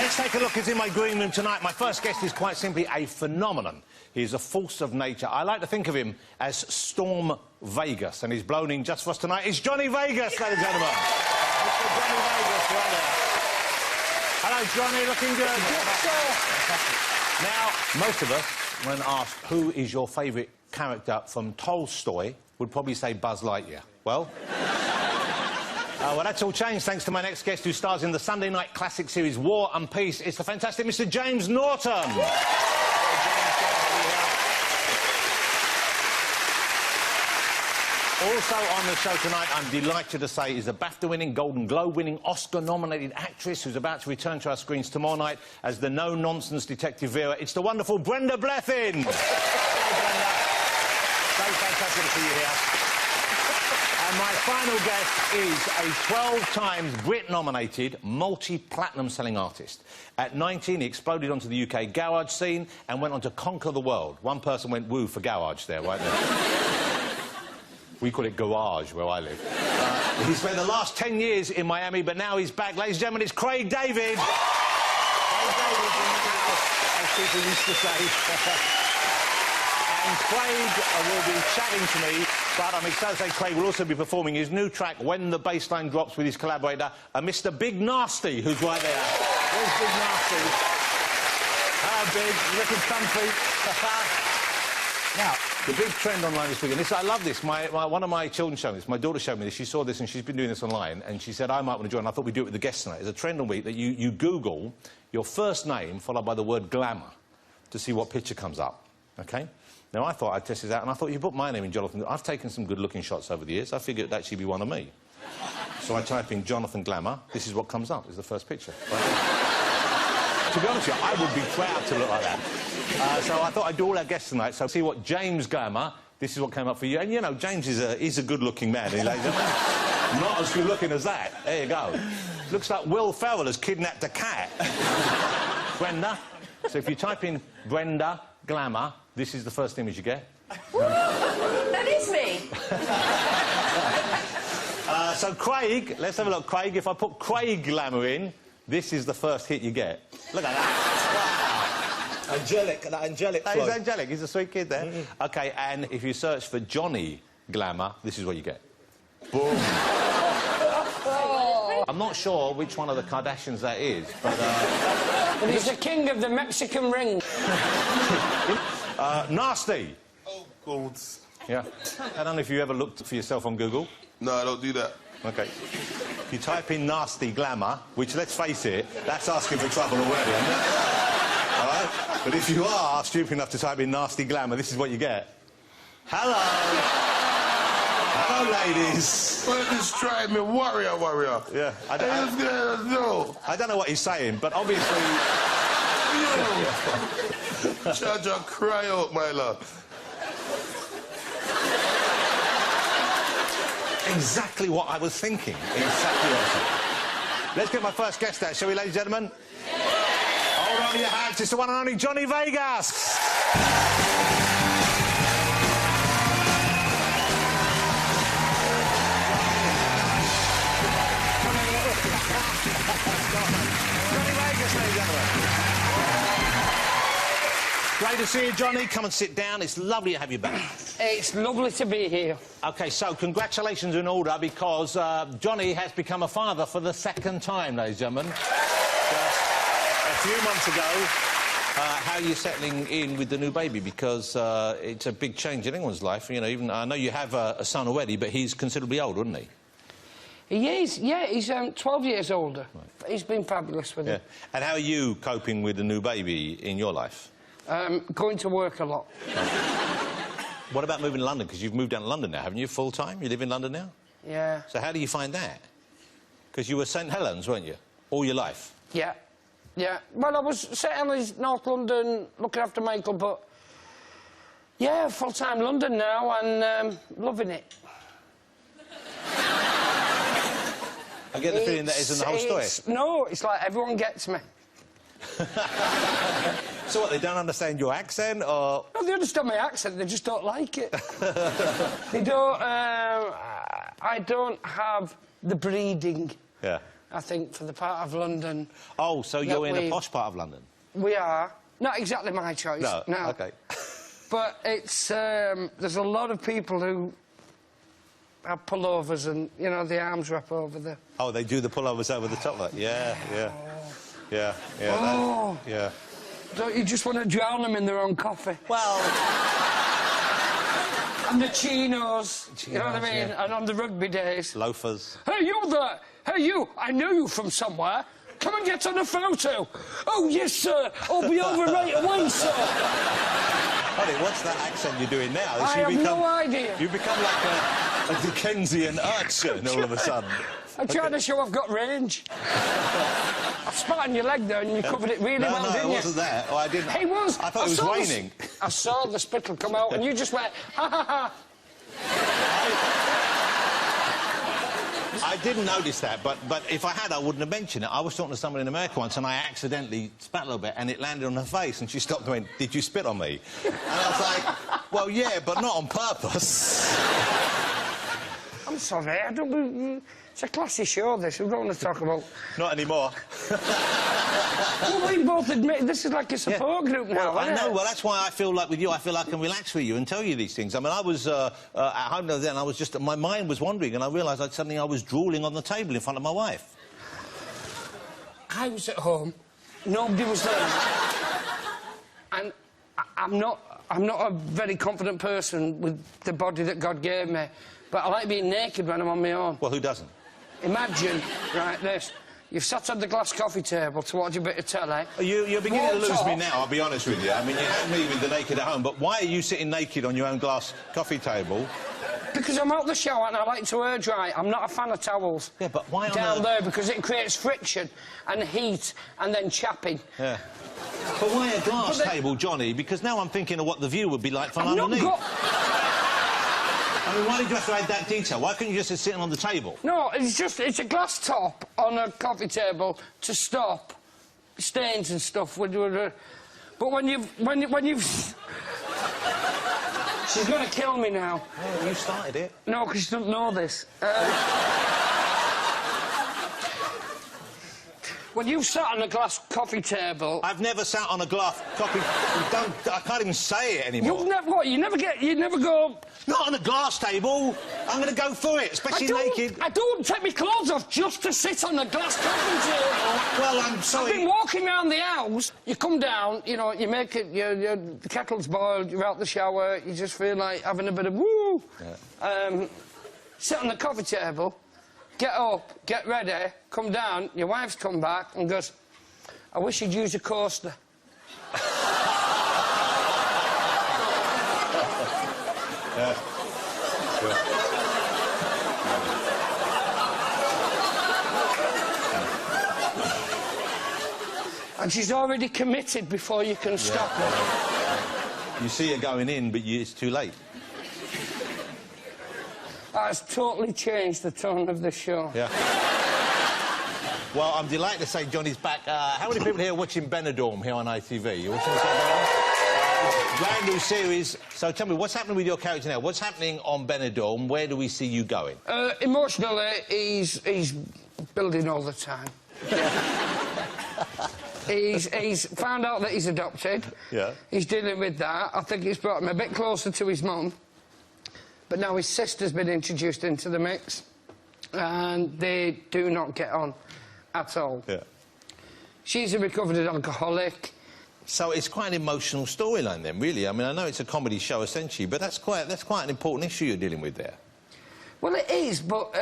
Let's take a look who's in my green room tonight. My first guest is quite simply a phenomenon. He's a force of nature. I like to think of him as Storm Vegas, and he's blown in just for us tonight. It's Johnny Vegas, ladies and gentlemen. Mr. Johnny Vegas, right there. Hello, Johnny, looking good. Now, most of us, when asked who is your favourite character from Tolstoy, would probably say Buzz Lightyear. Well... well, that's all changed thanks to my next guest who stars in the Sunday night classic series War and Peace. It's the fantastic Mr. James Norton. Also on the show tonight, I'm delighted to say, is a BAFTA-winning, Golden Globe-winning, Oscar-nominated actress who's about to return to our screens tomorrow night as the no-nonsense Detective Vera. It's the wonderful Brenda Blethyn. Brenda. So fantastic to see you here. And my final guest is a 12 times Brit-nominated, multi-platinum selling artist. At 19, he exploded onto the UK garage scene and went on to conquer the world. One person went woo for garage there, right there. We call it garage where I live. He spent the last 10 years in Miami, but now he's back. Ladies and gentlemen, it's Craig David. Craig David in the house, as people used to say. And Craig will be chatting to me, but I'm excited to say Craig will also be performing his new track, When the Bassline Drops, with his collaborator, Mr. Big Nasty, who's right there. There's Big Nasty. Hello, Big. You looking comfy? Now, the big trend online this weekend, I love this. One of my children showed me this. My daughter showed me this. She saw this and she's been doing this online, and she said, I might want to join. I thought we'd do it with the guests tonight. There's a trend on week that you Google your first name followed by the word glamour to see what picture comes up, OK? Now, I thought I'd test this out, and I thought, you put my name in Jonathan. I've taken some good-looking shots over the years. I figured it'd actually be one of me. So I type in Jonathan Glamour. This is what comes up, is the first picture. Right? To be honest with you, I would be proud to look like that. So I thought I'd do all our guests tonight, so see what James Glamour, this is what came up for you. And, you know, James is a good-looking man. He's like, not as good-looking as that. There you go. Looks like Will Ferrell has kidnapped a cat. Brenda. So if you type in Brenda Glamour, this is the first image you get. That is me. So Craig, let's have a look. Craig, if I put Craig Glamour in, this is the first hit you get. Look at that. Wow. Angelic, that angelic flow. He's angelic, he's a sweet kid there. OK, and if you search for Johnny Glamour, this is what you get. Boom. Oh. I'm not sure which one of the Kardashians that is, but... But he's the king of the Mexican ring. Nasty. Oh, gods. Yeah. I don't know if you ever looked for yourself on Google. No, I don't do that. OK. You type in Nasty Glamour, which, let's face it, that's asking for trouble already, isn't it? All right? But if you are stupid enough to type in Nasty Glamour, this is what you get. Hello. Hello, ladies. Well, just try me, warrior. Yeah. I don't know what he's saying, but obviously... Charger, cry out, my love. Exactly what I was thinking. Exactly what I was thinking. Let's get my first guest out, shall we, ladies and gentlemen? Hold on to your hats, it's the one and only Johnny Vegas. Johnny Vegas, ladies and gentlemen. Great to see you, Johnny. Come and sit down. It's lovely to have you back. It's lovely to be here. OK, so congratulations in order, because Johnny has become a father for the second time, ladies and gentlemen. Just a few months ago, how are you settling in with the new baby? Because it's a big change in anyone's life. You know, even I know you have a son already, but he's considerably older, isn't he? He is, yeah, he's 12 years older. Right. He's been fabulous with him. And how are you coping with the new baby in your life? Going to work a lot. What about moving to London? Because you've moved down to London now, haven't you, full-time? You live in London now? Yeah. So how do you find that? Because you were St Helens, weren't you, all your life? Yeah. Yeah. Well, I was St Helens, North London, looking after Michael, but... Yeah, full-time London now, and loving it. I get the feeling that isn't the whole story. No, it's like everyone gets me. So what, they don't understand your accent, or...? No, they understand my accent, they just don't like it. They don't... I don't have the breeding. Yeah. I think, for the part of London. Oh, so you're in the posh part of London? We are. Not exactly my choice. No. OK. But it's... there's a lot of people who have pullovers and, you know, the arms wrap over the... Oh, they do the pullovers over the top, like, yeah, yeah. Yeah, yeah, Oh. yeah. Don't you just want to drown them in their own coffee? Well... And the chinos, you know what I mean? Yeah. And on the rugby days. Loafers. Hey, you there! Hey, you! I know you from somewhere. Come and get on a photo. Oh, yes, sir. I'll be over right away, sir. Honey, what's that accent you're doing now? I have no idea. You become like a Dickensian urchin all of a sudden. I'm trying to show I've got range. I spat on your leg there and you covered it really well, didn't you? No, it wasn't that. Oh, I didn't. It was. I thought it was raining. I saw the spittle come out and you just went, ha, ha, ha. I didn't notice that, but if I had, I wouldn't have mentioned it. I was talking to someone in America once and I accidentally spat a little bit and it landed on her face and she stopped and went, "Did you spit on me?" And I was like, well, yeah, but not on purpose. I'm sorry, I don't... It's a classy show, this. We don't want to talk about... Not anymore. Well, we both admit this is like a support group now, well, I know. It? Well, that's why I feel like with you, I feel I can relax with you and tell you these things. I mean, I was at home the other day and I was just... My mind was wandering and I realised suddenly I was drooling on the table in front of my wife. I was at home, nobody was there. And I'm not a very confident person with the body that God gave me, but I like being naked when I'm on my own. Well, who doesn't? Imagine, right, this. You've sat at the glass coffee table to watch a bit of telly. You're beginning to lose me now, I'll be honest with you. I mean, you had me with the naked at home, but why are you sitting naked on your own glass coffee table? Because I'm out the shower and I like to air dry. I'm not a fan of towels. Yeah, but why on down there? Because it creates friction and heat and then chapping. Yeah. But why a glass table, Johnny? Because now I'm thinking of what the view would be like from underneath. I mean, why did you have to add that detail? Why couldn't you just sit on the table? No, it's a glass top on a coffee table to stop stains and stuff. But when you've... She's going to kill me now. Oh, you started it. No, because she doesn't know this. When you've sat on a glass coffee table... I've never sat on a glass coffee... I can't even say it anymore. You never go... Not on a glass table. I'm going to go for it, especially naked. I don't take my clothes off just to sit on a glass coffee table. Well, I'm sorry. I've been walking around the house. You come down, you know, you make it... the kettle's boiled, you're out the shower, you just feel like having a bit of woo. Yeah. Sit on the coffee table... Get up, get ready, come down, your wife's come back and goes, "I wish you'd use a coaster." Yeah. Sure. And she's already committed before you can stop her. You see her going in, but it's too late. That's totally changed the tone of the show. Yeah. Well, I'm delighted to say Johnny's back. How many people here are watching Benidorm here on ITV? You watching brand new series. So tell me, what's happening with your character now? What's happening on Benidorm? Where do we see you going? Emotionally, he's building all the time. He's found out that he's adopted. Yeah. He's dealing with that. I think it's brought him a bit closer to his mum. But now his sister's been introduced into the mix, and they do not get on at all. Yeah. She's a recovered alcoholic. So it's quite an emotional storyline then, really. I mean, I know it's a comedy show essentially, but that's quite an important issue you're dealing with there. Well, it is, but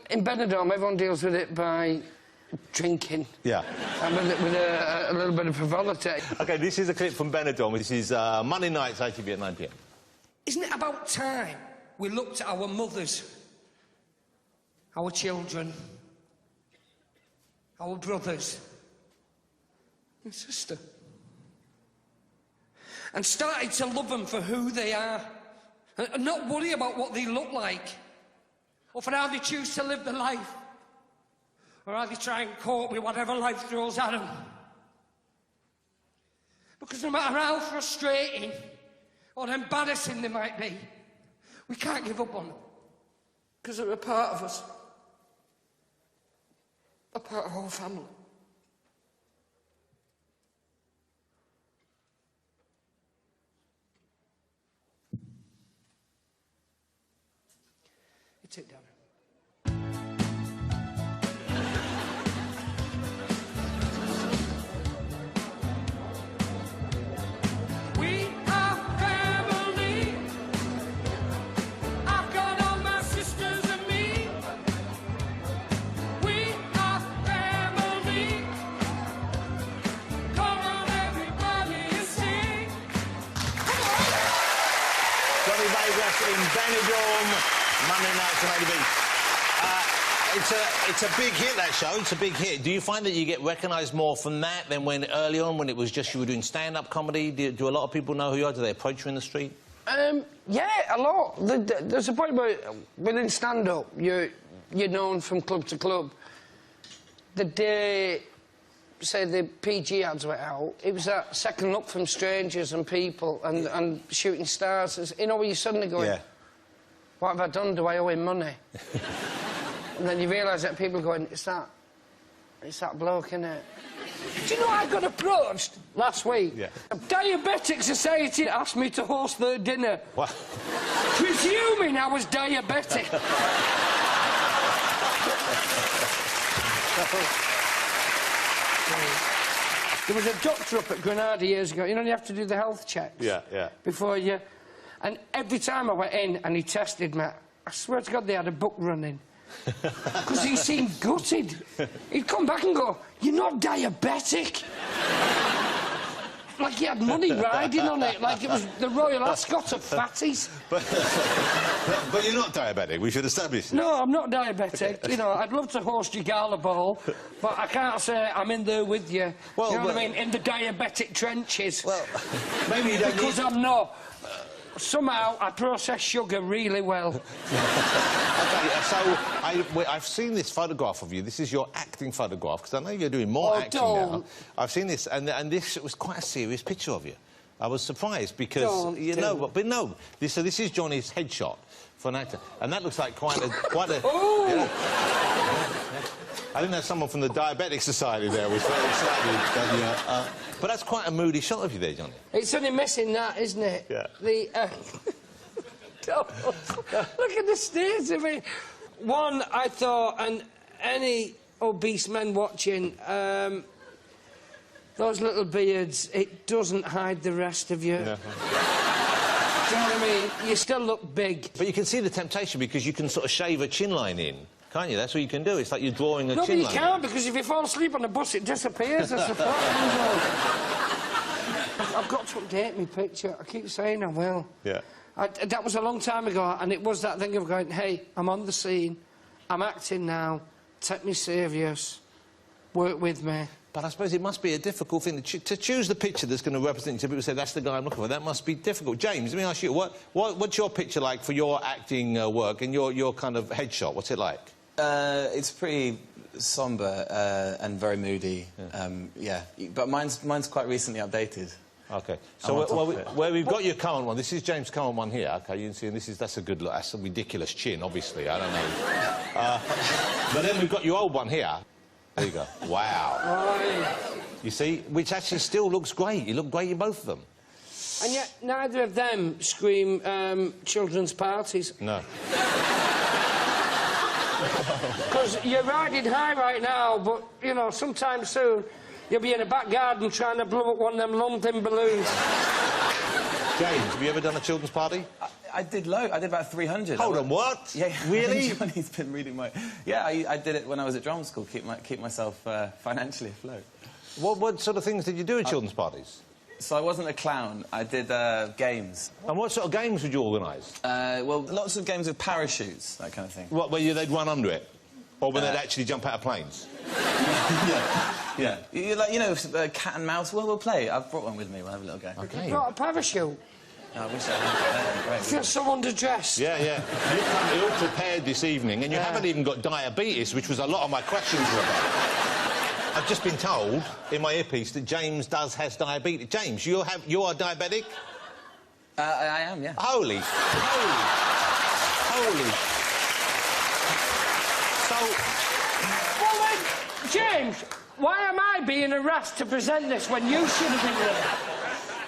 in Benidorm, everyone deals with it by drinking. Yeah. And with a little bit of frivolity. OK, this is a clip from Benidorm. This is Monday nights, ITV at 9 p.m. Isn't it about time we looked at our mothers, our children, our brothers and sister, and started to love them for who they are, and not worry about what they look like, or for how they choose to live their life, or how they try and cope with whatever life throws at them. Because no matter how frustrating or embarrassing they might be, we can't give up on them, because they're a part of us. about the whole family. You take down. We are family. I've got all my sisters and me. We are family. Come on, everybody, and sing. Johnny Vegas in Benidorm, Monday night to Lady B. It's a big hit, that show. It's a big hit. Do you find that you get recognised more from that than when early on, when it was just you were doing stand-up comedy? Do a lot of people know who you are? Do they approach you in the street? Yeah, a lot. There's a point where, within stand-up, you're known from club to club. The day, say, the PG ads went out, it was that second look from strangers and people and shooting stars. You know, where you're suddenly going, Yeah. what have I done? Do I owe him money? And then you realise that people are going, it's that bloke, innit? Do you know I got approached last week? Yeah. A diabetic society asked me to host their dinner. What? Presuming I was diabetic. There was a doctor up at Granada years ago. You know, you have to do the health checks. Yeah, yeah. Before you... And every time I went in and he tested me, I swear to God they had a book running. Because he seemed gutted. He'd come back and go, you're not diabetic. Like he had money riding on it, like it was the Royal Ascot of fatties. But you're not diabetic, we should establish that. No, I'm not diabetic. You know, I'd love to host your gala ball, but I can't say I'm in there with you. Well, you know what I mean? In the diabetic trenches. Well, maybe you don't Because need... I'm not. Somehow, I process sugar really well. Okay, so I've seen this photograph of you. This is your acting photograph, because I know you're doing more acting now. I've seen this, and this was quite a serious picture of you. I was surprised because, you know, but no. So this is Johnny's headshot for an actor, and that looks like quite a... Oh! Yeah. I think there's someone from the Diabetic Society there was very excited. But that's quite a moody shot of you there, Johnny. It's only missing that, isn't it? Yeah. Look at the state of it. One, I thought, and any obese men watching, those little beards, it doesn't hide the rest of you. Yeah. Do you know what I mean? You still look big. But you can see the temptation because you can sort of shave a chin line in, can't you? That's what you can do. It's like you're drawing a No, chin but line. you can't, because if you fall asleep on the bus, it disappears, I suppose. I've got to update my picture. I keep saying I will. Yeah. That was a long time ago, and it was that thing of going, hey, I'm on the scene, I'm acting now, take me serious, work with me. But I suppose it must be a difficult thing to choose the picture that's going to represent you. So people say, that's the guy I'm looking for. That must be difficult. James, let me ask you, what's your picture like for your acting work and your kind of headshot? What's it like? It's pretty sombre and very moody. Yeah. But mine's quite recently updated. OK. So where we've got your current one, this is James' current one here, OK, you can see, and that's a good look. That's a ridiculous chin, obviously, I don't know. But then we've got your old one here. There you go. Wow. You see, which actually still looks great. You look great in both of them. And yet, neither of them scream children's parties. No. Because you're riding high right now, but, you know, sometime soon, you'll be in a back garden trying to blow up one of them London balloons. James, have you ever done a children's party? I did low. I did about 300. Hold on, what? Yeah. Really? Johnny's been reading my... Yeah, I did it when I was at drama school, keep myself financially afloat. What sort of things did you do at children's parties? So I wasn't a clown. I did games. And what sort of games would you organise? Well, lots of games with parachutes, that kind of thing. What, where they'd run under it? Or when they'd actually jump out of planes? Yeah. You know, cat and mouse. Well, we'll play. I've brought one with me. We'll have a little go. OK. You brought a parachute? I wish I had. Great. I feel so underdressed. Yeah. You come ill prepared this evening, and you haven't even got diabetes, which was a lot of my questions were about. I've just been told in my earpiece that James has diabetes. James, you are diabetic? I am, yeah. Holy. So... Well, then, James, why am I being harassed to present this when you should have been there?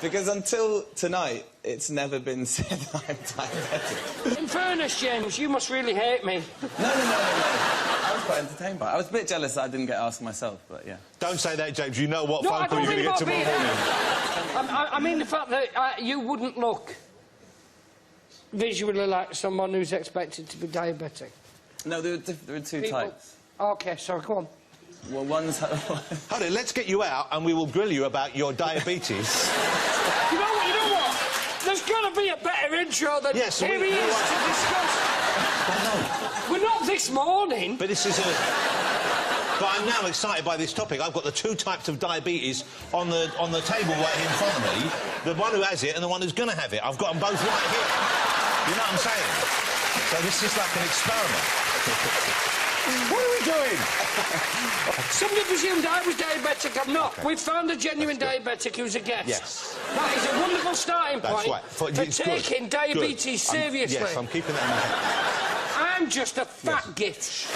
Because until tonight, it's never been said that I'm diabetic. In fairness, James, you must really hate me. No. I was quite entertained by it. I was a bit jealous that I didn't get asked myself, but yeah. Don't say that, James. You know what No, phone I call don't you're going to mean get tomorrow about morning. I mean the fact that you wouldn't look visually like someone who's expected to be diabetic. No, there were two types. OK, sorry, go on. Well, one's... Hold it, let's get you out and we will grill you about your diabetes. You know what? There's got to be a better intro than Yes, here he is to discuss. We're not this morning. But this is a... But I'm now excited by this topic. I've got the two types of diabetes on the table right here in front of me. The one who has it and the one who's going to have it. I've got them both right here. You know what I'm saying? So this is like an experiment. What are we doing? Somebody presumed I was diabetic. I'm not. Okay. We've found a genuine diabetic who's a guest. Yes. That is a wonderful starting point for taking diabetes seriously. Yes, I'm keeping that in mind. I'm just a fat git.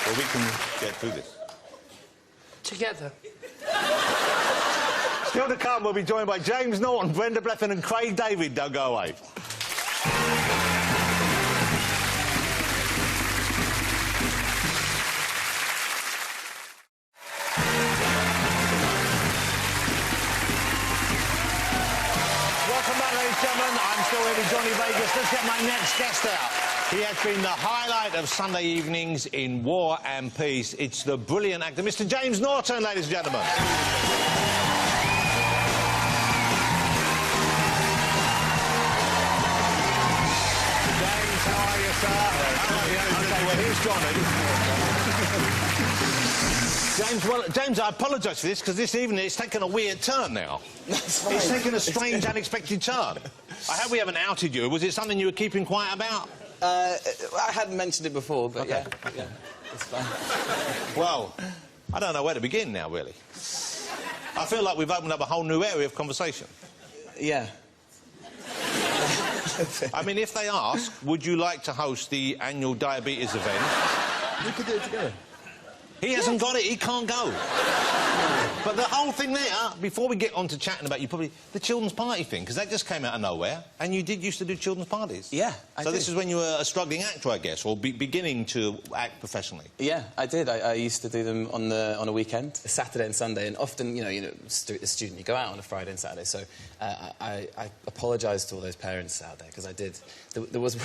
Well, we can get through this. Together. Still to come, we'll be joined by James Norton, Brenda Blethyn and Craig David. Don't go away. Welcome back, ladies and gentlemen. I'm still here with Johnny Vegas. Let's get my next guest out. He has been the highlight of Sunday evenings in War and Peace. It's the brilliant actor, Mr. James Norton, ladies and gentlemen. How are you, sir? OK, well, here's Johnny. James, I apologise for this, because this evening it's taken a weird turn now. It's taken a strange, unexpected turn. I hope we haven't outed you. Was it something you were keeping quiet about? I hadn't mentioned it before, but yeah, it's fine. Well, I don't know where to begin now, really. I feel like we've opened up a whole new area of conversation. Yeah. I mean, if they ask, would you like to host the annual diabetes event? We could do it together. He hasn't got it, he can't go. But the whole thing there, before we get on to chatting about the children's party thing, because that just came out of nowhere, and you used to do children's parties. Yeah, I did. So this is when you were a struggling actor, I guess, or beginning to act professionally. Yeah, I did. I used to do them on a weekend, a Saturday and Sunday, and often, a student, you go out on a Friday and Saturday, so I apologise to all those parents out there, because I did. There was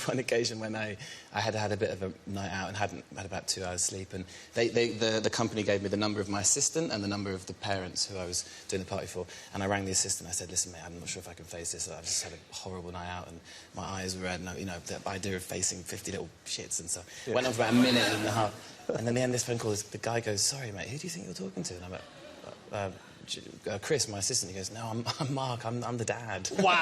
one occasion when I had had a bit of a night out and hadn't had about 2 hours sleep, and the company gave me the number of my assistant and the number of the parents who I was doing the party for, and I rang the assistant. I said, "Listen, mate, I'm not sure if I can face this. I've just had a horrible night out, and my eyes were red. And the idea of facing 50 little shits and stuff." Yeah. Went on for about a minute and a half, and then the end of this phone call, the guy goes, "Sorry, mate, who do you think you're talking to?" And I'm like, Chris, my assistant. He goes, "No, I'm Mark. I'm the dad." Wow.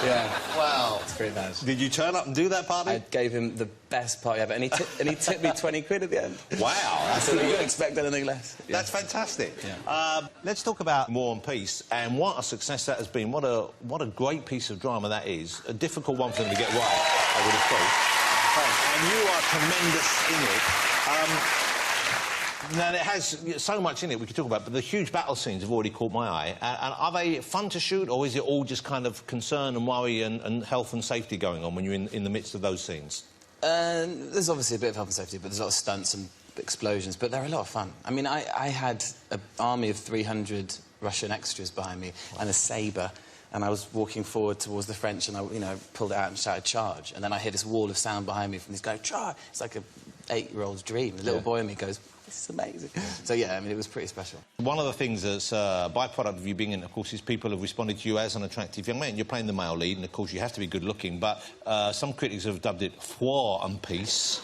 Yeah. Wow. It's pretty bad. Did you turn up and do that party? I gave him the best party ever, and he tipped me 20 quid at the end. Wow. That's what you would expect anything less. Yeah. That's fantastic. Yeah. Let's talk about War and Peace and what a success that has been. What a great piece of drama that is. A difficult one for them to get right, I would have thought. And you are tremendous in it. Now, it has so much in it we could talk about, but the huge battle scenes have already caught my eye. And are they fun to shoot, or is it all just kind of concern and worry and health and safety going on when you're in the midst of those scenes? There's obviously a bit of health and safety, but there's a lot of stunts and explosions, but they're a lot of fun. I mean, I had an army of 300 Russian extras behind me and a sabre, and I was walking forward towards the French, and I, pulled it out and shouted, "Charge!" And then I hear this wall of sound behind me from this guy, "Charge!" It's like a 8-year-old's dream. The little boy in me goes, "This is amazing." So, yeah, I mean, it was pretty special. One of the things that's a byproduct of you being in, of course, is people have responded to you as an attractive young man. You're playing the male lead, and, of course, you have to be good-looking, but some critics have dubbed it War and Peace,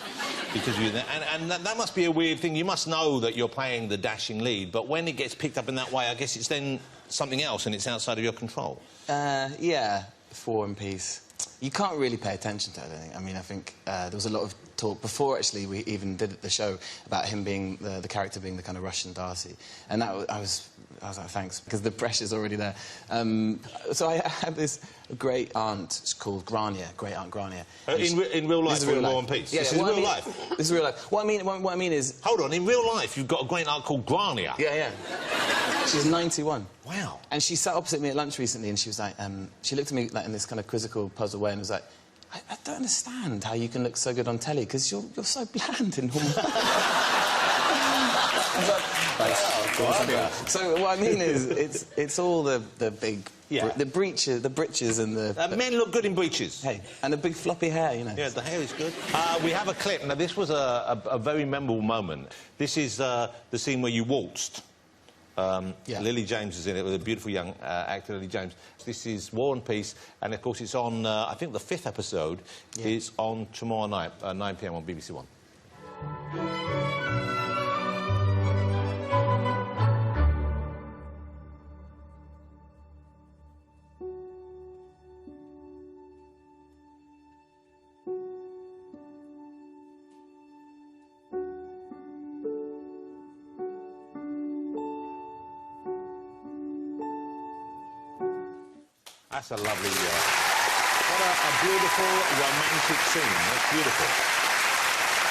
because you... And that must be a weird thing. You must know that you're playing the dashing lead, but when it gets picked up in that way, I guess it's then something else, and it's outside of your control. Yeah, War and Peace. You can't really pay attention to it, I don't think. I mean, I think there was a lot of talk before actually we even did the show about him being the character being the kind of Russian Darcy, and that I was like, thanks, because the pressure's already there. So I had this great aunt called Grania, Great Aunt Grania. In real life, in War and Peace? Yeah, this is real life? This is real life. What I mean is... Hold on, in real life, you've got a great aunt called Grania? Yeah. She's 91. Wow. And she sat opposite me at lunch recently, and she was like... she looked at me like in this kind of quizzical, puzzled way and was like, I don't understand how you can look so good on telly, because you're so bland in normal So what I mean is, it's all the big, the breeches and the... men look good in breeches. Hey, and the big floppy hair, you know. Yeah, the hair is good. We have a clip. Now, this was a very memorable moment. This is the scene where you waltzed. Lily James is in it with a beautiful young actor, Lily James. This is War and Peace, and of course it's on, I think the 5th episode is on tomorrow night, 9 p.m. on BBC One. That's a lovely... what a beautiful, romantic scene. That's beautiful.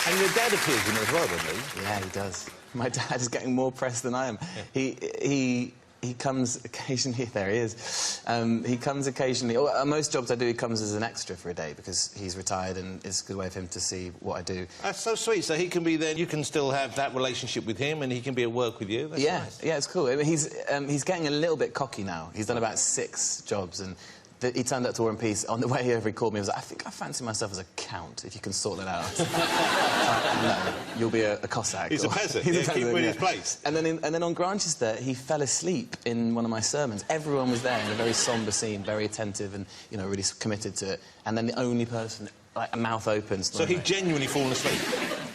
And your dad appears in it as well, doesn't he? Yeah, he does. My dad is getting more press than I am. Yeah. He comes occasionally... There he is. He comes occasionally... most jobs I do, he comes as an extra for a day, because he's retired and it's a good way for him to see what I do. That's so sweet. So he can be there, you can still have that relationship with him, and he can be at work with you. That's nice. Yeah, it's cool. I mean, he's getting a little bit cocky now. He's done about 6 jobs, and he turned up to War and Peace. On the way over, he called me and was like, I think I fancy myself as a count, if you can sort that out. No, you'll be a Cossack. He's a peasant. Keep him in his place. And then on Grantchester, he fell asleep in one of my sermons. Everyone was there in a very sombre scene, very attentive and, you know, really committed to it. And then the only person, like, a mouth open... So he'd genuinely fallen asleep?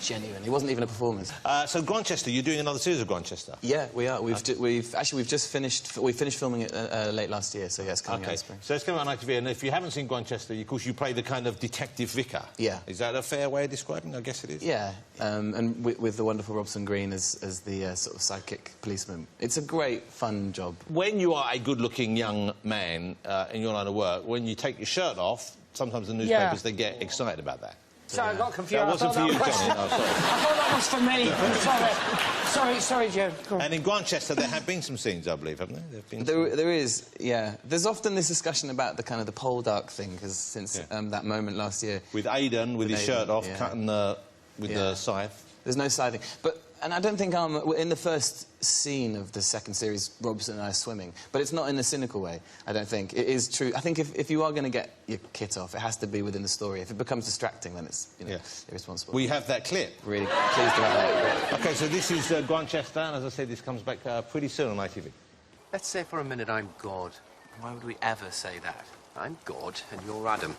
Genuine. It wasn't even a performance. So Grantchester, you're doing another series of Grantchester? Yeah, we are. We've just finished... We finished filming it late last year, so yeah, it's coming out in spring. So it's coming out on ITV, and if you haven't seen Grantchester, of course, you play the kind of detective vicar. Yeah. Is that a fair way of describing it? I guess it is. Yeah, and with the wonderful Robson Green as the sort of sidekick policeman. It's a great, fun job. When you are a good-looking young man in your line of work, when you take your shirt off, sometimes the newspapers, they get excited about that. Sorry, I got confused. That wasn't for you, Johnny. Oh, sorry. I thought that was for me. Sorry, Joe. And in Grantchester, there have been some scenes, I believe, haven't there? There is, yeah. There's often this discussion about the kind of the pole dark thing, because since that moment last year... With Aidan, with his shirt off, cutting with the scythe. There's no scything. And I don't think in the first scene of the second series, Robson and I are swimming. But it's not in a cynical way, I don't think. It is true. I think if you are going to get your kit off, it has to be within the story. If it becomes distracting, then it's, you know, irresponsible. We have that clip. Really pleased about that. OK, so this is Grantchester, and as I said, this comes back pretty soon on ITV. Let's say for a minute I'm God. Why would we ever say that? I'm God, and you're Adam.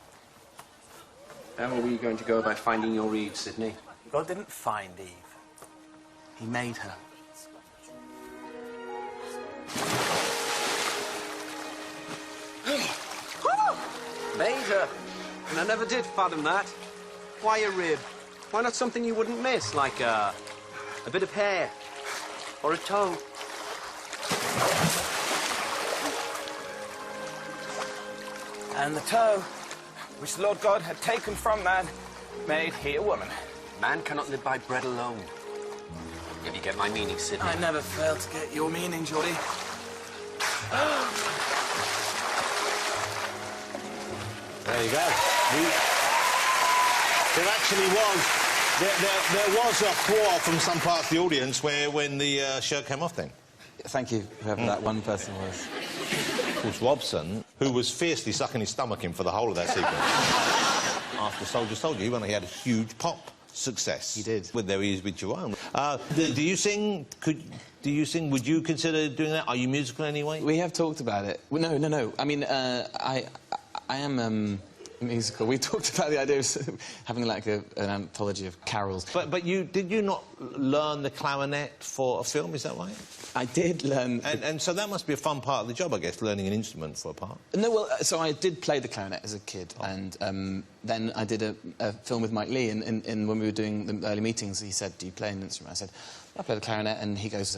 How are we going to go about finding your Eve, Sydney? God didn't find Eve. He made her. Made her. And I never did fathom that. Why a rib? Why not something you wouldn't miss, like a bit of hair or a toe? And the toe, which the Lord God had taken from man, made he a woman. Man cannot live by bread alone. You get my meaning, Sydney? I never fail to get your meaning, Geordie. There you go. There actually was... There was a applause from some parts of the audience when the shirt came off then. Thank you, whoever that one person was. Of course, Robson, who was fiercely sucking his stomach in for the whole of that sequence. After Soldier Soldier, he had a huge pop success. He did. With There He Is with Jerome. Do you sing? Do you sing? Would you consider doing that? Are you musical anyway? We have talked about it. Well, no. I mean, I am musical. We talked about the idea of having like an anthology of carols. But did you not learn the clarinet for a film? Is that right? I did learn... And so that must be a fun part of the job, I guess, learning an instrument for a part. No, well, so I did play the clarinet as a kid, and then I did a film with Mike Lee, and when we were doing the early meetings, he said, do you play an instrument? I said, I play the clarinet, and he goes,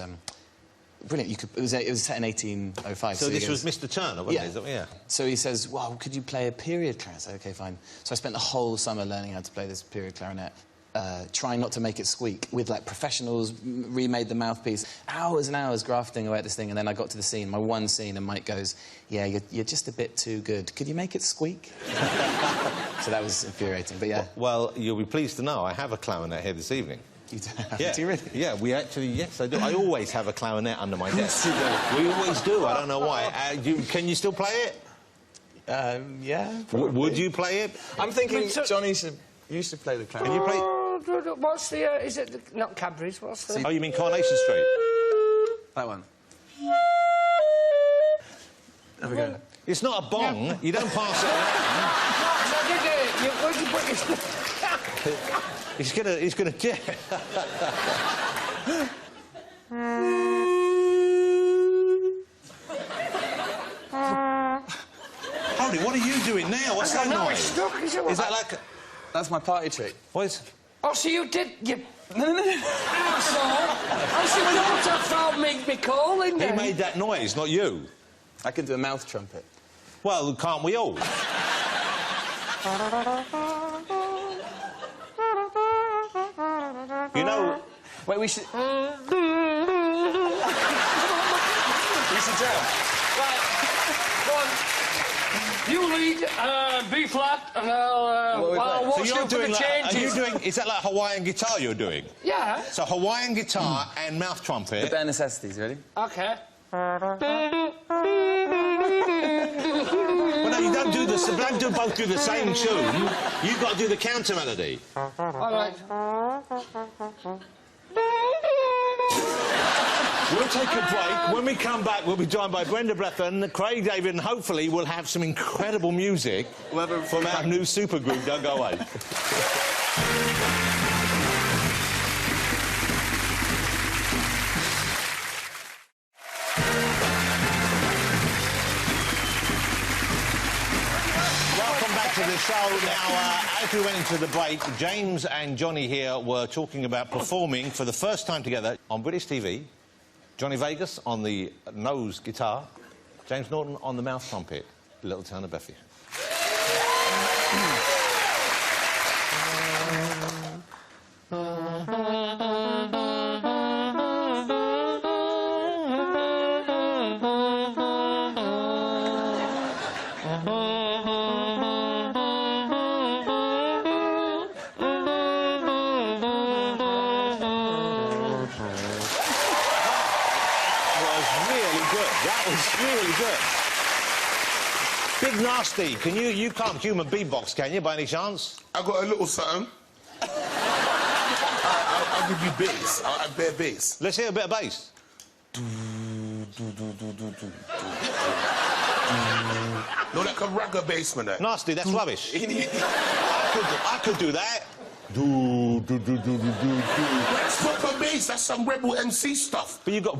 brilliant, you could... It was set in 1805. So this was Mr. Turner, wasn't it? Yeah. So he says, well, could you play a period clarinet? I said, OK, fine. So I spent the whole summer learning how to play this period clarinet, trying not to make it squeak, with, like, professionals, remade the mouthpiece, hours and hours grafting away at this thing, and then I got to the scene, my one scene, and Mike goes, yeah, you're just a bit too good. Could you make it squeak? So that was infuriating, but yeah. Well, you'll be pleased to know I have a clarinet here this evening. You do? Yeah. Do you really? Yeah, we actually... Yes, I do. I always have a clarinet under my desk. We always do. I don't know why. Can you still play it? Yeah. Would you play it? I'm thinking Johnny you should play the clarinet. Can you play... What's the... is it not Cadbury's? What's the... Oh, you mean Coronation Street? That one. There we go. It's not a bong. Yeah. You don't pass it around. Where'd you put your... He's gonna... Holy, what are you doing now? What's that noise? Stuck. Is that like... That's my party trick. What is... Oh, so you did... You... No. Asshole! I should not have found me calling He then. made that noise, not you. I can do a mouth trumpet. Well, can't we all? You know... Wait, we should... we should jam. Right, go on. You lead B flat, and I'll watch you for the changes. Are you doing... Is that like Hawaiian guitar you're doing? Yeah. So Hawaiian guitar and mouth trumpet... The bare necessities, ready? OK. Well, no, you don't do the... Don't do both do the same tune. You've got to do the counter melody. All right. We'll take a break. When we come back, we'll be joined by Brenda Blethyn, Craig David, and hopefully we'll have some incredible music from our new supergroup. Don't go away. Welcome back to the show. Now, as we went into the break, James and Johnny here were talking about performing for the first time together on British TV. Johnny Vegas on the nose guitar, James Norton on the mouth trumpet, Little Town of Bethlehem. Really good. Big Nasty, you can't human beatbox, can you, by any chance? I got a little something. I'll give you bass. I'll add bare bass. Let's hear a bit of bass. No, like a ragga bass, man. Nasty, that's rubbish. I could do that. That's proper bass. That's some rebel MC stuff. But you got... I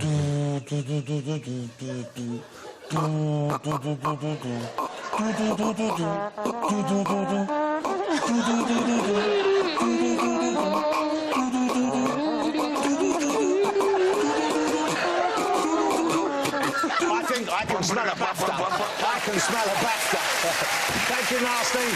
can smell a BAFTA. I can smell a BAFTA. Thank you, Nasty.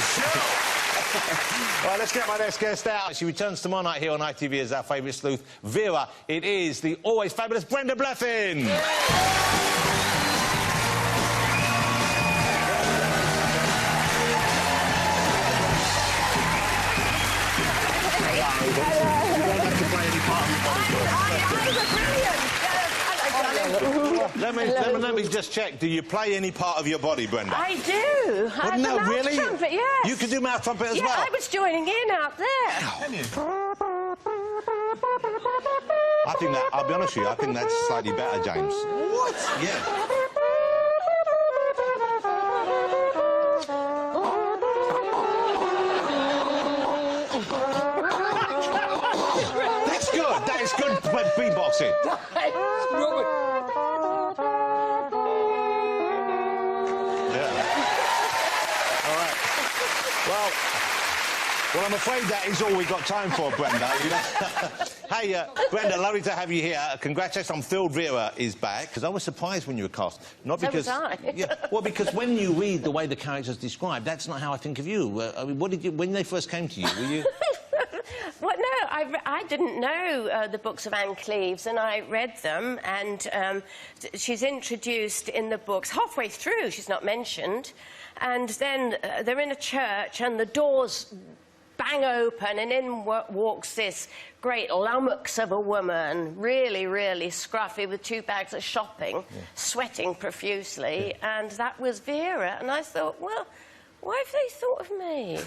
Right, let's get my next guest out. She returns tomorrow night here on ITV as our favourite sleuth, Vera. It is the always fabulous Brenda Blethyn. Let me just check. Do you play any part of your body, Brenda? I do. Oh, no, mouth really? Trumpet, yes. You can do mouth trumpet as well? Yeah, I was joining in out there. I think that, I'll be honest with you, I think that's slightly better, James. What? Yeah. That's good. That is good. beatboxing. All right. Well, I'm afraid that is all we've got time for, Brenda. Hey, Brenda, lovely to have you here. Congratulations, I'm thrilled Vera is back, because I was surprised when you were cast. Not because... So was I. Yeah, well, because when you read the way the character's described, that's not how I think of you. I mean, what did you... When they first came to you, were you... Well, no, I didn't know the books of Anne Cleeves, and I read them, and she's introduced in the books halfway through. She's not mentioned, and then they're in a church, and the doors bang open, and in walks this great lummox of a woman, really, really scruffy, with 2 bags of shopping, sweating profusely, and that was Vera. And I thought, well, why have they thought of me?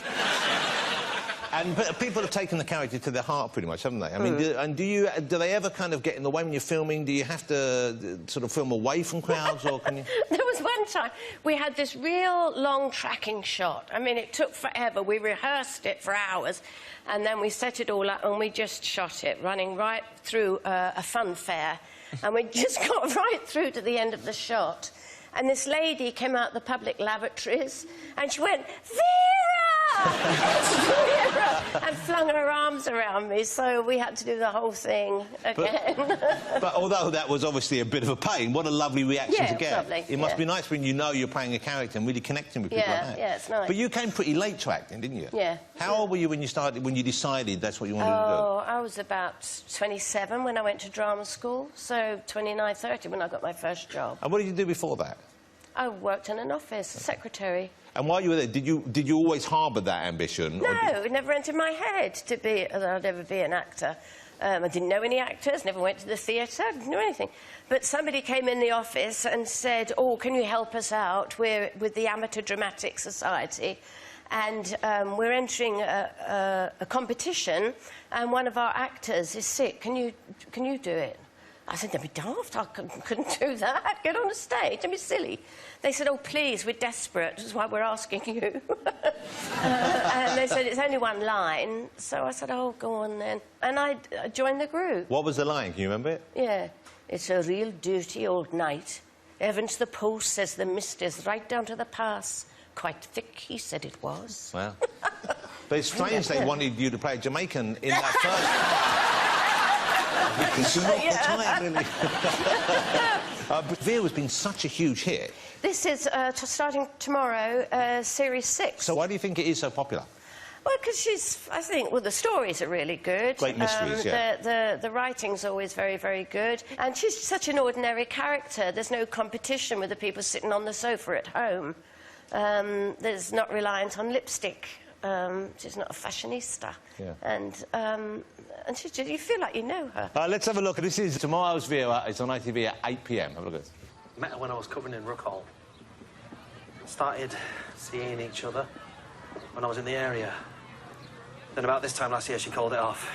But people have taken the character to their heart, pretty much, haven't they? I mean, do they ever kind of get in the way when you're filming? Do you have to sort of film away from crowds, or can you... There was one time we had this real long tracking shot. I mean, it took forever. We rehearsed it for hours, and then we set it all up, and we just shot it, running right through a fun fair, and we just got right through to the end of the shot. And this lady came out the public lavatories, and she went, Vera! Vera! And flung her arms around me, so we had to do the whole thing again. But although that was obviously a bit of a pain, what a lovely reaction to get. Lovely, it must be nice when you know you're playing a character and really connecting with people like that. Yeah, it's nice. But you came pretty late to acting, didn't you? Yeah. How old were you when you decided that's what you wanted to do? Oh, I was about 27 when I went to drama school, so 29, 30 when I got my first job. And what did you do before that? I worked in an office, secretary. And while you were there, did you always harbour that ambition? No, it never entered my head that I'd ever be an actor. I didn't know any actors, never went to the theatre, didn't know anything. But somebody came in the office and said, oh, can you help us out? We're with the Amateur Dramatic Society, and we're entering a competition, and one of our actors is sick. Can you do it? I said, don't be daft, I couldn't do that. Get on the stage, don't be silly. They said, oh, please, we're desperate, that's why we're asking you. And they said, it's only one line. So I said, oh, go on then. And I joined the group. What was the line? Can you remember it? Yeah. It's a real dirty old night. Evans the post says the mist is right down to the pass. Quite thick, he said it was. Wow. But it's strange they wanted you to play a Jamaican in that first part. Because you're not time, really. But Vera's been such a huge hit. This is starting tomorrow, Serie 6. So why do you think it is so popular? Well, because I think, the stories are really good. Great mysteries, yeah. The writing's always very, very good. And she's such an ordinary character. There's no competition with the people sitting on the sofa at home. There's not reliant on lipstick. She's not a fashionista. Yeah. And you feel like you know her. Let's have a look. This is tomorrow's Vera. It's on ITV at 8 p.m. Have a look at it. Met her when I was covering in Rook Hall. Started seeing each other when I was in the area. Then about this time last year, she called it off.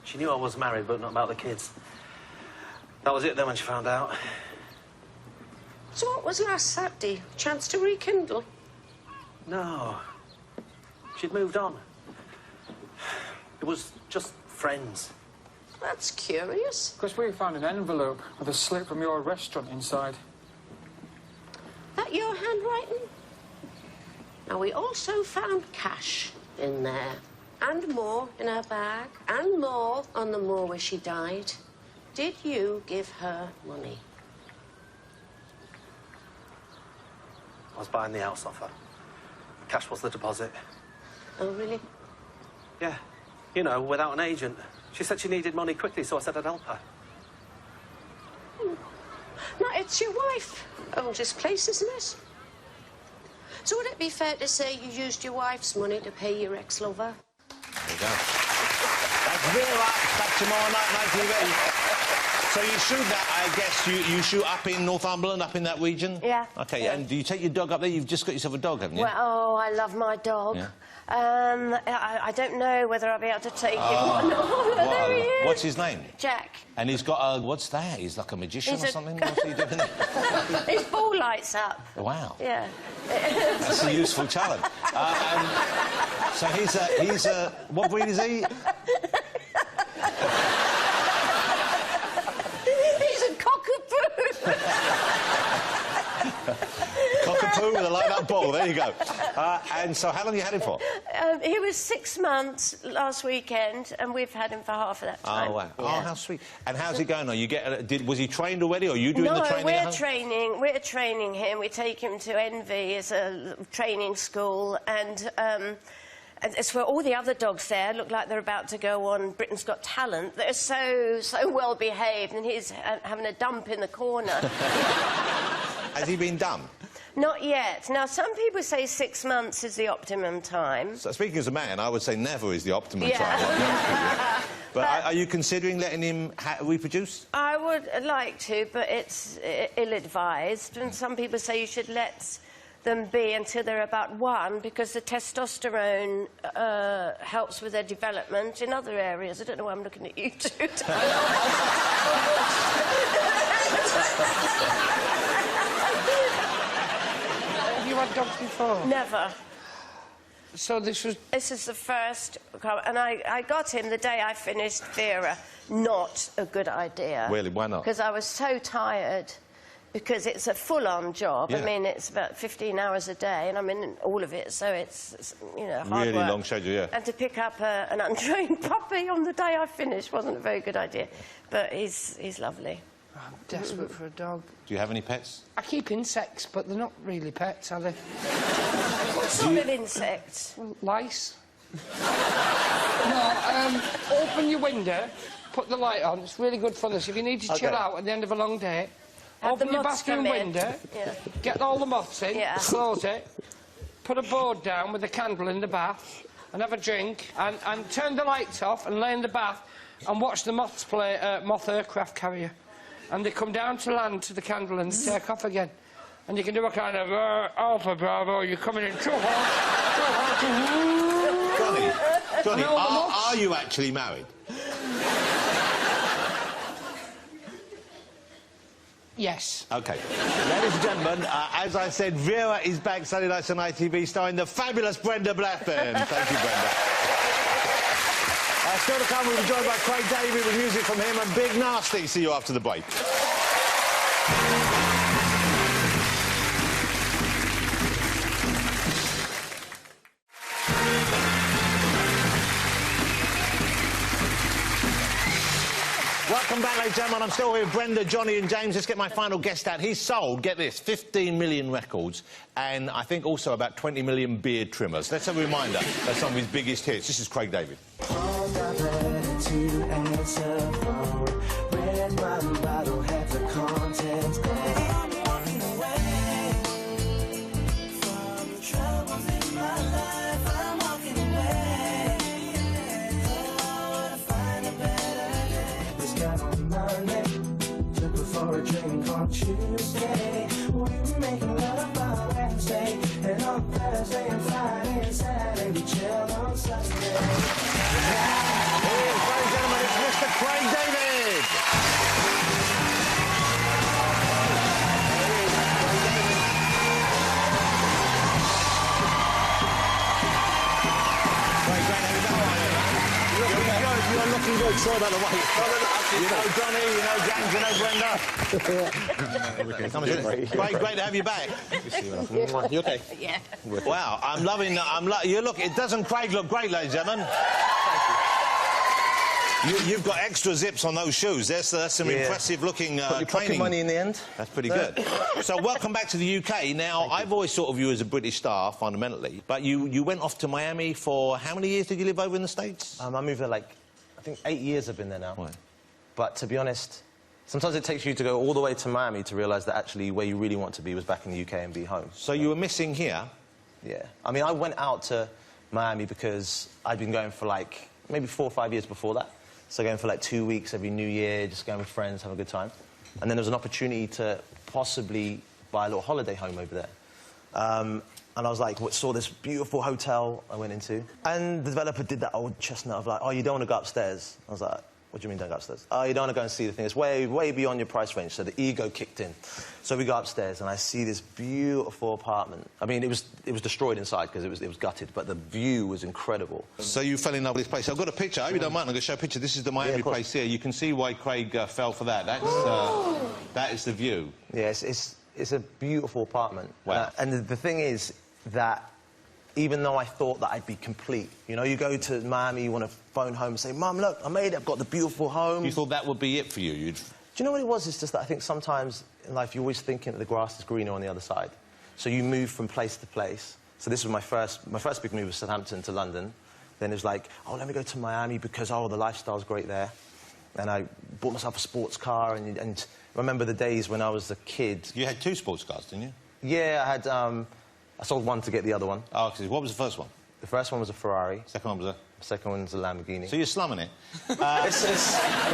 She knew I was married, but not about the kids. That was it then when she found out. So what was last Saturday? Chance to rekindle? No. She'd moved on. It was just friends. That's curious. Because we found an envelope with a slip from your restaurant inside. That your handwriting? Now, we also found cash in there. And more in her bag. And more on the moor where she died. Did you give her money? I was buying the house off her. Cash was the deposit. Oh, really? Yeah. You know, without an agent. She said she needed money quickly, so I said I'd help her. Now, it's your wife owns this place, isn't it? So would it be fair to say you used your wife's money to pay your ex-lover? There you go. That's Vera. Back tomorrow night, TV. So you shoot that, I guess, you shoot up in Northumberland, up in that region? Yeah. OK, yeah. and do you take your dog up there? You've just got yourself a dog, haven't you? Well, oh, I love my dog. Yeah. I don't know whether I'll be able to take him or not. There he is. What's his name? Jack. And he's got a... What's that? He's like a magician or something? What's he doing? His ball lights up. Wow. Yeah. That's a useful talent. So he's a... What breed is he? poo with a light-up ball. There you go. And so how long have you had him for? He was 6 months last weekend, and we've had him for half of that time. Oh, wow. Yeah. Oh, how sweet. And how's he going? Was he trained already, or are you doing the training? No, we're training him. We take him to Envy as a training school, and it's where all the other dogs there look like they're about to go on Britain's Got Talent. They're so well behaved, and he's having a dump in the corner. Has he been done? Not yet. Now, some people say 6 months is the optimum time. So, speaking as a man, I would say never is the optimum time. But are you considering letting him reproduce? I would like to, but it's ill-advised. And some people say you should let them be until they're about 1, because the testosterone helps with their development in other areas. I don't know why I'm looking at you two. Have you had dogs before? Never. So this is the first, and I got him the day I finished Vera. Not a good idea. Really? Why not? Because I was so tired. Because it's a full-on job. Yeah. I mean, it's about 15 hours a day, and I'm in all of it, so it's you know, hard really work. long schedule, yeah. And to pick up an untrained puppy on the day I finished wasn't a very good idea. But he's lovely. I'm desperate for a dog. Do you have any pets? I keep insects, but they're not really pets, are they? What sort of insects? Lice. No, open your window, put the light on. It's really good fun. This. If you need to chill out at the end of a long day, open your bathroom window, get all the moths in, close it, put a board down with a candle in the bath, and have a drink, and turn the lights off and lay in the bath and watch the moths play moth aircraft carrier. And they come down to land to the candle and take off again. And you can do a kind of Alpha Bravo, you're coming in too hot, Johnny, are you actually married? Yes. OK. Ladies and gentlemen, as I said, Vera is back Sunday nights on ITV, starring the fabulous Brenda Blethyn. Thank you, Brenda. Still to come, we'll be joined by Craig David with music from him and Big Nasty. See you after the break. Welcome back, ladies and gentlemen. I'm still here with Brenda, Johnny and James. Let's get my final guest out. He's sold, get this, 15 million records and I think also about 20 million beard trimmers. Let's have a reminder of some of his biggest hits. This is Craig David. Tuesday, we were making love on Wednesday, and on Thursday and Friday and Saturday we chilled on Sunday. Ladies and gentlemen, it's Mr. Craig David. You're looking good. Sorry about the wait. You know Johnny, you know James, you know Brenda. Great to have you back. You okay? Yeah. Wow, I'm loving. You look. Doesn't Craig look great, ladies and gentlemen? You've got extra zips on those shoes. That's some impressive-looking training. Money in the end. That's pretty good. So, welcome back to the UK. Now, I've always thought of you as a British star, fundamentally, but you went off to Miami for how many years did you live over in the States? I moved there, like, I think 8 years I've been there now. Right. But to be honest, sometimes it takes you to go all the way to Miami to realise that actually where you really want to be was back in the UK and be home. So you were missing here? Yeah. I mean, I went out to Miami because I'd been going for, like, maybe 4 or 5 years before that. So going for, like, 2 weeks every New Year, just going with friends, having a good time. And then there was an opportunity to possibly buy a little holiday home over there. And I was like, saw this beautiful hotel I went into. And the developer did that old chestnut of like, oh, you don't want to go upstairs. I was like, what do you mean don't go upstairs? Oh, you don't want to go and see the thing. It's way, way beyond your price range. So the ego kicked in. So we go upstairs and I see this beautiful apartment. I mean, it was destroyed inside because it was gutted, but the view was incredible. So you fell in love with this place. I've got a picture. I hope you don't mind. I'm going to show a picture. This is the Miami place here. You can see why Craig fell for that. That is the view. Yeah, It's a beautiful apartment. Wow. And the thing is that even though I thought that I'd be complete, you know, you go to Miami, you want to phone home and say, Mum, look, I made it, I've got the beautiful home. You thought that would be it for you? Do you know what it was? It's just that I think sometimes in life you're always thinking that the grass is greener on the other side. So you move from place to place. So this was my first big move was Southampton to London. Then it was like, oh, let me go to Miami because, oh, the lifestyle's great there. And I bought myself a sports car and I remember the days when I was a kid. You had 2 sports cars, didn't you? Yeah, I had, I sold one to get the other one. Oh, okay. What was the first one? The first one was a Ferrari. Second one was a? The second one was a Lamborghini. So you're slumming it. But,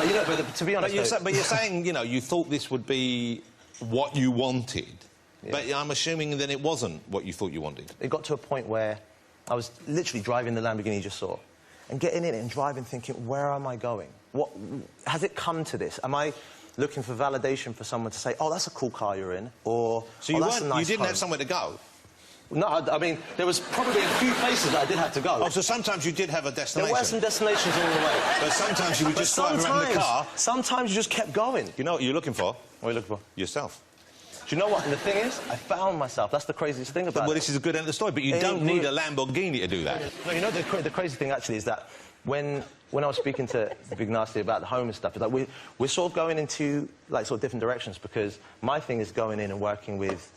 you know, to be honest... But you're saying, you know, you thought this would be what you wanted. Yeah. But I'm assuming then it wasn't what you thought you wanted. It got to a point where I was literally driving the Lamborghini you just saw and getting in it and driving thinking, where am I going? What, has it come to this? Am I looking for validation for someone to say, oh, that's a cool car you're in, or... So you didn't have somewhere to go? No, I mean, there was probably a few places that I did have to go. Oh, so sometimes you did have a destination? There were some destinations along the way. But sometimes you would just drive around the car? Sometimes you just kept going. You know what you're looking for? What are you looking for? Yourself. Do you know what? And the thing is, I found myself. That's the craziest thing about it. Well, this is a good end of the story, but you don't need a Lamborghini to do that. No, you know, the crazy thing, actually, is that when I was speaking to Big Nasty about the home and stuff, it's like we're sort of going into, like, sort of different directions, because my thing is going in and working with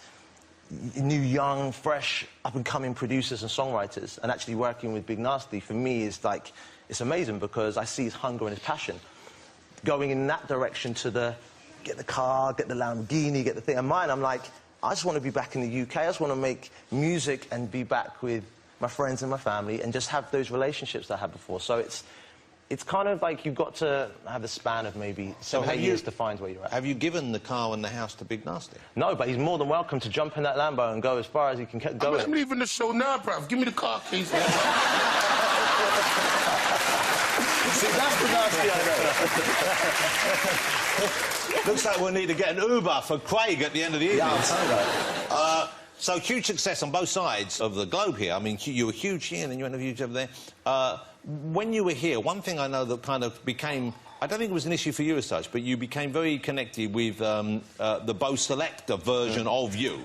new, young, fresh, up-and-coming producers and songwriters, and actually working with Big Nasty, for me, is like, it's amazing, because I see his hunger and his passion. Going in that direction to get the car, get the Lamborghini, get the thing. And mine, I'm like, I just want to be back in the UK. I just want to make music and be back with my friends and my family and just have those relationships that I had before. So it's kind of like you've got to have a span of maybe 7 or 8 years to find where you're at. Have you given the car and the house to Big Nasty? No, but he's more than welcome to jump in that Lambo and go as far as he can go. I'm leaving the show now, bruv. Give me the car keys. See, that's the Nasty I know. Looks like we'll need to get an Uber for Craig at the end of the evening. Yeah, I'll tell you that. So huge success on both sides of the globe here. I mean, you were huge here and then you went huge over there. When you were here, one thing I know that kind of became... I don't think it was an issue for you as such, but you became very connected with the Bo Selector version of you,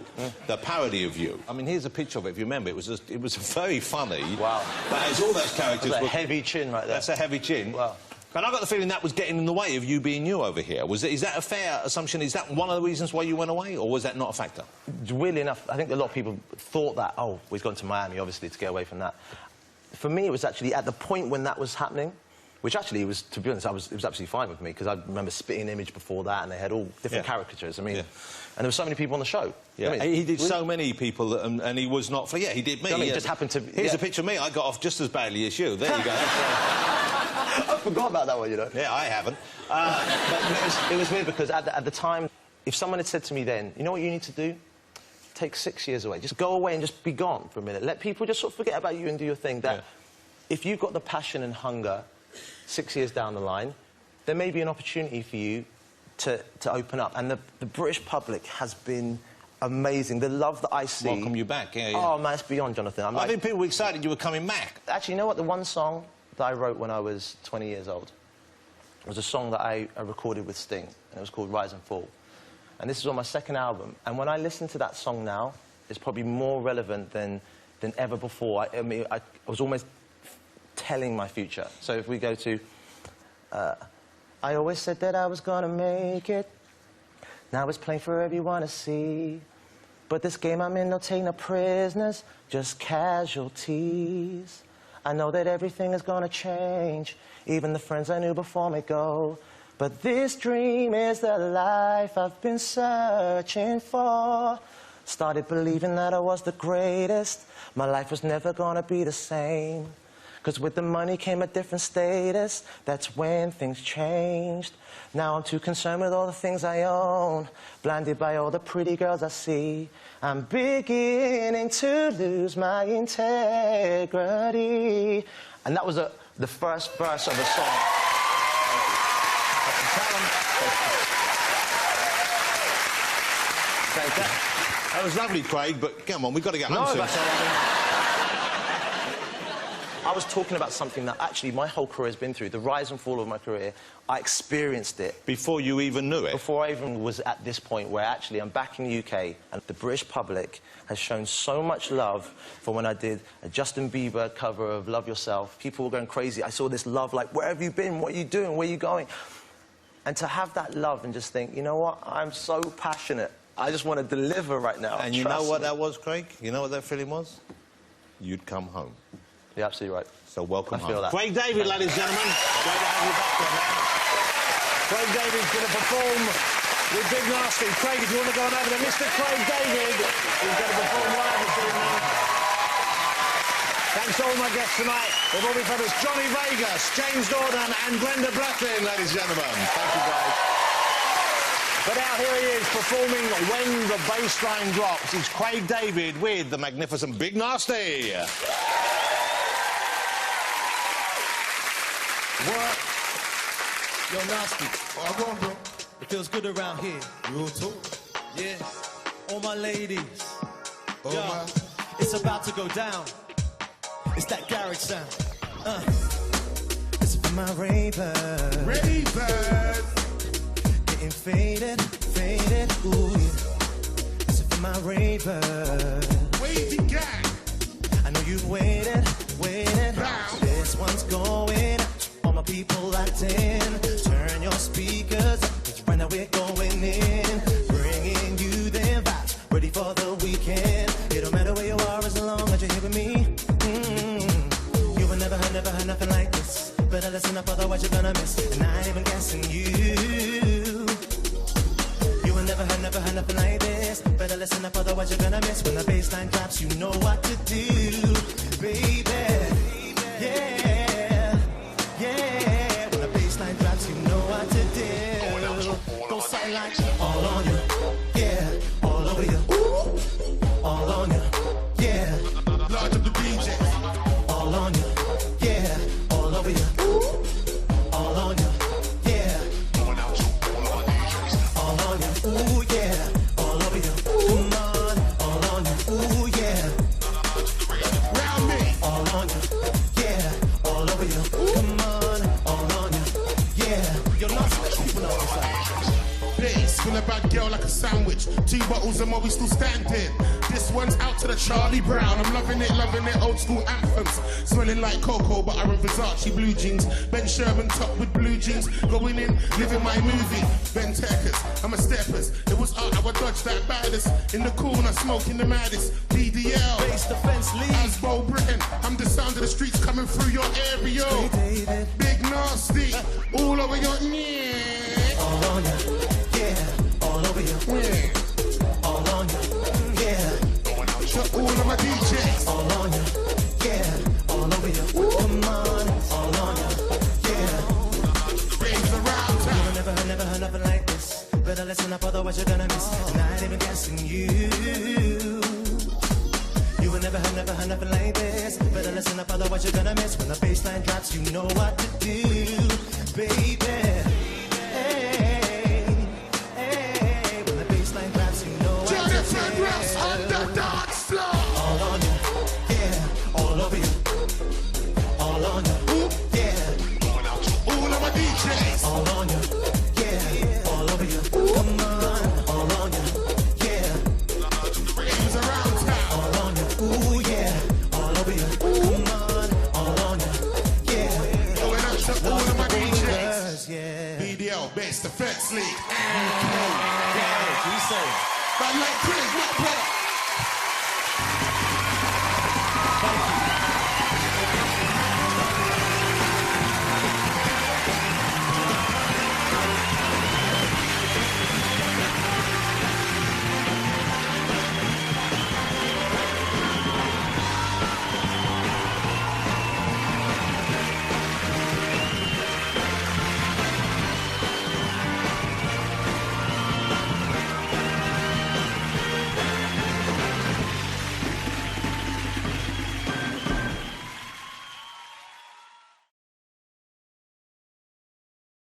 the parody of you. I mean, here's a picture of it, if you remember. It was very funny. Wow. But as all those characters... That's a heavy chin right there. That's a heavy chin. Wow. And I got the feeling that was getting in the way of you being you over here. Is that a fair assumption? Is that one of the reasons why you went away, or was that not a factor? Weirdly enough, I think a lot of people thought that, oh, we've gone to Miami, obviously, to get away from that. For me, it was actually at the point when that was happening, which actually was, to be honest, it was absolutely fine with me, because I remember Spitting Image before that, and they had all different caricatures. I mean, and there were so many people on the show. Yeah, I mean, he did so many people, and he was not... Yeah, he did me. I mean, he just happened to... Here's a picture of me. I got off just as badly as you. There you go. I forgot about that one, you know. Yeah, I haven't. But it was weird, because at the time, if someone had said to me then, you know what you need to do? Take 6 years away. Just go away and just be gone for a minute. Let people just sort of forget about you and do your thing. That if you've got the passion and hunger 6 years down the line, there may be an opportunity for you to open up. And the British public has been amazing. The love that I see... Welcome you back, yeah. Oh, man, it's beyond, Jonathan. I think people were excited you were coming back. Actually, you know what? The one song that I wrote when I was 20 years old was a song that I recorded with Sting, and it was called Rise and Fall. And this is on my second album, and when I listen to that song now, it's probably more relevant than ever before. I mean, I was almost telling my future. So if we go to... I always said that I was gonna make it. Now it's plain for everyone to see. But this game I'm in, don't take no prisoners, just casualties. I know that everything is gonna change, even the friends I knew before me go. But this dream is the life I've been searching for. Started believing that I was the greatest. My life was never gonna be the same. 'Cause with the money came a different status. That's when things changed. Now I'm too concerned with all the things I own, blinded by all the pretty girls I see. I'm beginning to lose my integrity. And that was the first verse of the song. That was lovely, Craig, but come on, we've got to get home soon. I was talking about something that actually my whole career has been through, the rise and fall of my career. I experienced it. Before you even knew it? Before I even was at this point where actually I'm back in the UK and the British public has shown so much love for when I did a Justin Bieber cover of Love Yourself. People were going crazy. I saw this love like, where have you been? What are you doing? Where are you going? And to have that love and just think, you know what? I'm so passionate. I just want to deliver right now. And you know what that was, Craig? You know what that feeling was? You'd come home. You're absolutely right. So welcome home. I feel that. Craig David, ladies and gentlemen. Great to have you back there, man. Craig David's going to perform with Big Nasty. Craig, if you want to go on over to Mr. Craig David, he's going to perform live this evening. Thanks to all my guests tonight. They've all been famous. Johnny Vegas, James Gordon and Brenda Blethyn, ladies and gentlemen. Thank you, guys. But now here he is performing When the Bass Line Drops. It's Craig David with the magnificent Big Nasty. What? Yo, Nasty. Oh, go on, bro. It feels good around here. Real talk. Yeah. All my ladies. Oh, yo, my. It's about to go down. It's that garage sound. It's for my ravers. Ravers. Getting faded, faded. Ooh, yeah. It's for my ravers. Wavy gang. I know you've waited, waited. Down. This one's going out. All my people locked in. Turn your speakers up. It's right now we're going in. Bringing you them vibes. Ready for the weekend. It don't matter where you are as long as you're here with me. You will never heard nothing like this. Better listen up, otherwise you're gonna miss. And I ain't even guessing you. You will never heard nothing like this. Better listen up, otherwise you're gonna miss. When the bass line drops, you know what to do, baby. Yeah, yeah. When the bass line drops, you know what to do. Go something like all on you, yeah, all over you, all on you, yeah. Large up the DJ. All on you, yeah, all over you, all on you, yeah. All on you, ooh yeah, all over you, come on, all on you, ooh yeah. Round me. All on you, yeah, all over you, come on, all on you, yeah. You're not so people know this like. Bass, feel a bad girl like a sandwich. 2 bottles and more, we still standing. This one's out to the Charlie Brown. I'm loving it, old school anthems. Smelling like cocoa, but I'm in Versace blue jeans. Ben Sherman top with blue jeans. Going in, living my movie. Ben Terkers, I'm a steppers. It was art, I would dodge that baddest. In the corner, smoking the maddest. PDL, Base defense league. Asbo Britain. I'm the sound of the streets coming through your area. Big Nasty, all over your neck. All on you, yeah, all over you, all on you, yeah. To all of my DJs. All on you, yeah, all over you, come on, all on you, yeah. Rings around town. You never heard nothing like this. Better listen up, otherwise you're gonna miss. And I ain't even guessing you. You will never heard nothing like this. Better listen up, otherwise you're gonna miss. When the bass line drops, you know what to do, baby. On the dance floor. All on you, yeah, all over you, all on you, yeah. All of my DJs. All on you, yeah, all over you, come on, all on you, yeah. Rings around town. All on you, ooh yeah, all over you, come on, all on you, yeah. Going out to all of my DJs. Yeah. BDL, Base Defense League. Yeah, what you say? But like Chris, not play.